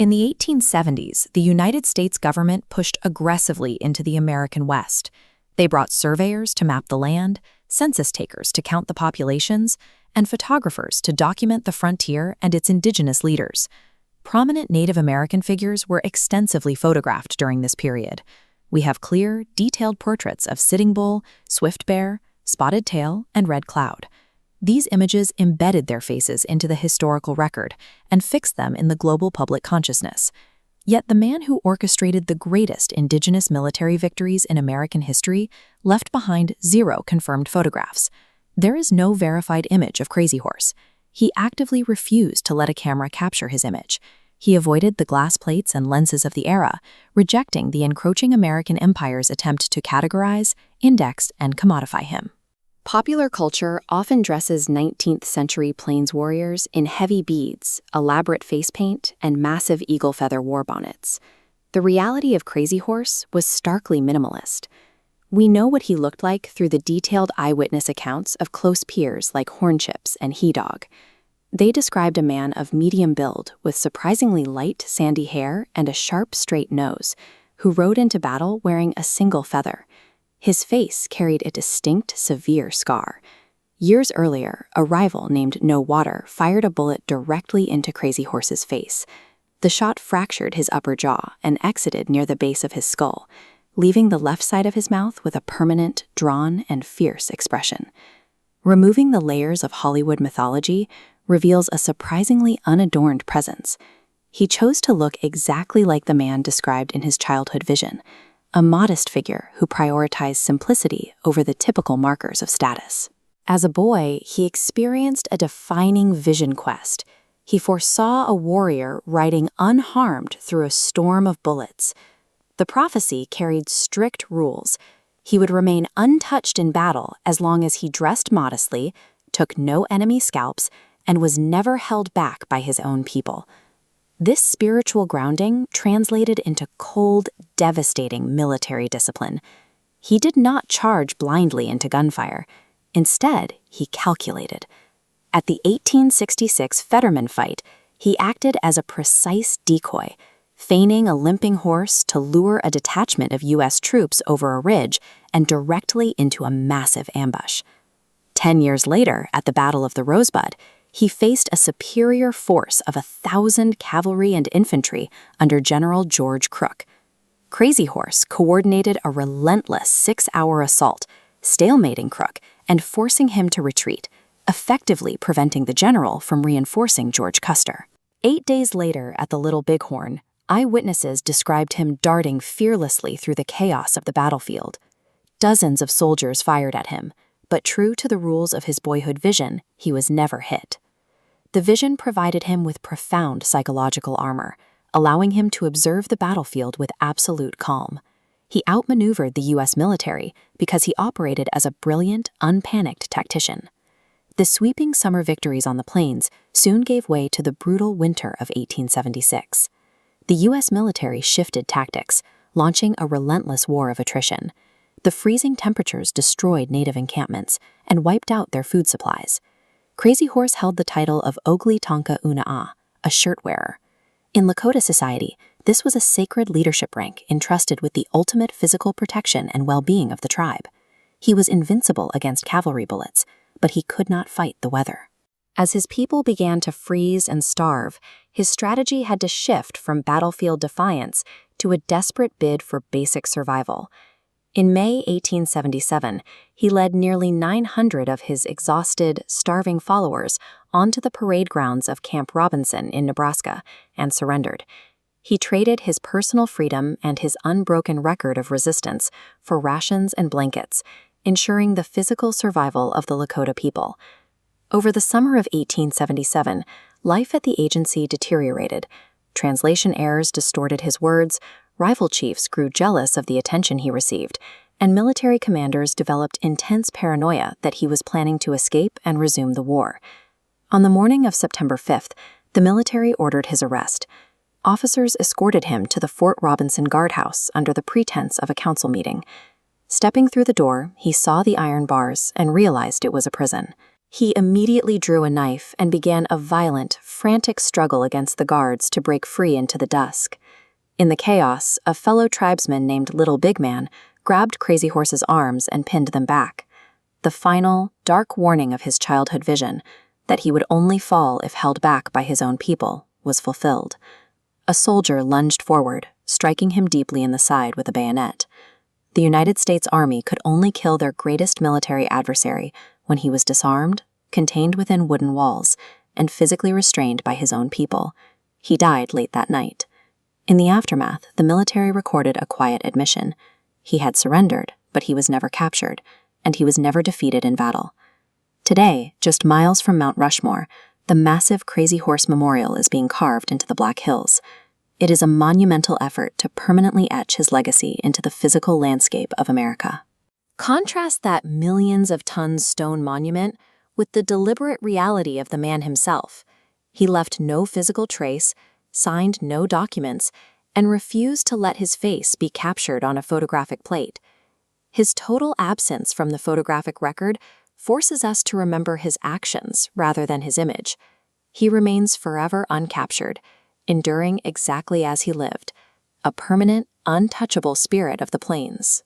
In the 1870s, the United States government pushed aggressively into the American West. They brought surveyors to map the land, census takers to count the populations, and photographers to document the frontier and its indigenous leaders. Prominent Native American figures were extensively photographed during this period. We have clear, detailed portraits of Sitting Bull, Swift Bear, Spotted Tail, and Red Cloud. These images embedded their faces into the historical record and fixed them in the global public consciousness. Yet the man who orchestrated the greatest indigenous military victories in American history left behind 0 confirmed photographs. There is no verified image of Crazy Horse. He actively refused to let a camera capture his image. He avoided the glass plates and lenses of the era, rejecting the encroaching American empire's attempt to categorize, index, and commodify him. Popular culture often dresses 19th-century Plains warriors in heavy beads, elaborate face paint, and massive eagle feather war bonnets. The reality of Crazy Horse was starkly minimalist. We know what he looked like through the detailed eyewitness accounts of close peers like Hornchips and He-Dog. They described a man of medium build with surprisingly light, sandy hair and a sharp, straight nose, who rode into battle wearing a single feather. His face carried a distinct, severe scar. Years earlier, a rival named No Water fired a bullet directly into Crazy Horse's face. The shot fractured his upper jaw and exited near the base of his skull, leaving the left side of his mouth with a permanent, drawn, and fierce expression. Removing the layers of Hollywood mythology reveals a surprisingly unadorned presence. He chose to look exactly like the man described in his childhood vision, a modest figure who prioritized simplicity over the typical markers of status. As a boy, he experienced a defining vision quest. He foresaw a warrior riding unharmed through a storm of bullets. The prophecy carried strict rules. He would remain untouched in battle as long as he dressed modestly, took no enemy scalps, and was never held back by his own people. This spiritual grounding translated into cold, devastating military discipline. He did not charge blindly into gunfire. Instead, he calculated. At the 1866 Fetterman Fight, he acted as a precise decoy, feigning a limping horse to lure a detachment of U.S. troops over a ridge and directly into a massive ambush. 10 years later, at the Battle of the Rosebud, he faced a superior force of 1,000 cavalry and infantry under General George Crook. Crazy Horse coordinated a relentless 6-hour assault, stalemating Crook and forcing him to retreat, effectively preventing the general from reinforcing George Custer. 8 days later at the Little Bighorn, eyewitnesses described him darting fearlessly through the chaos of the battlefield. Dozens of soldiers fired at him, but true to the rules of his boyhood vision, he was never hit. The vision provided him with profound psychological armor, allowing him to observe the battlefield with absolute calm. He outmaneuvered the U.S. military because he operated as a brilliant, unpanicked tactician. The sweeping summer victories on the plains soon gave way to the brutal winter of 1876. The U.S. military shifted tactics, launching a relentless war of attrition. The freezing temperatures destroyed native encampments and wiped out their food supplies. Crazy Horse held the title of Ogli Tonka Unaa, a shirt-wearer. In Lakota society, this was a sacred leadership rank entrusted with the ultimate physical protection and well-being of the tribe. He was invincible against cavalry bullets, but he could not fight the weather. As his people began to freeze and starve, his strategy had to shift from battlefield defiance to a desperate bid for basic survival. In May 1877, he led nearly 900 of his exhausted, starving followers onto the parade grounds of Camp Robinson in Nebraska and surrendered. He traded his personal freedom and his unbroken record of resistance for rations and blankets, ensuring the physical survival of the Lakota people. Over the summer of 1877, life at the agency deteriorated. Translation errors distorted his words, rival chiefs grew jealous of the attention he received, and military commanders developed intense paranoia that he was planning to escape and resume the war. On the morning of September 5th, the military ordered his arrest. Officers escorted him to the Fort Robinson guardhouse under the pretense of a council meeting. Stepping through the door, he saw the iron bars and realized it was a prison. He immediately drew a knife and began a violent, frantic struggle against the guards to break free into the dusk. In the chaos, a fellow tribesman named Little Bighorn grabbed Crazy Horse's arms and pinned them back. The final, dark warning of his childhood vision, that he would only fall if held back by his own people, was fulfilled. A soldier lunged forward, striking him deeply in the side with a bayonet. The United States Army could only kill their greatest military adversary when he was disarmed, contained within wooden walls, and physically restrained by his own people. He died late that night. In the aftermath, the military recorded a quiet admission. He had surrendered, but he was never captured, and he was never defeated in battle. Today, just miles from Mount Rushmore, the massive Crazy Horse Memorial is being carved into the Black Hills. It is a monumental effort to permanently etch his legacy into the physical landscape of America. Contrast that millions of tons stone monument with the deliberate reality of the man himself. He left no physical trace, signed no documents, and refused to let his face be captured on a photographic plate. His total absence from the photographic record forces us to remember his actions rather than his image. He remains forever uncaptured, enduring exactly as he lived, a permanent, untouchable spirit of the plains.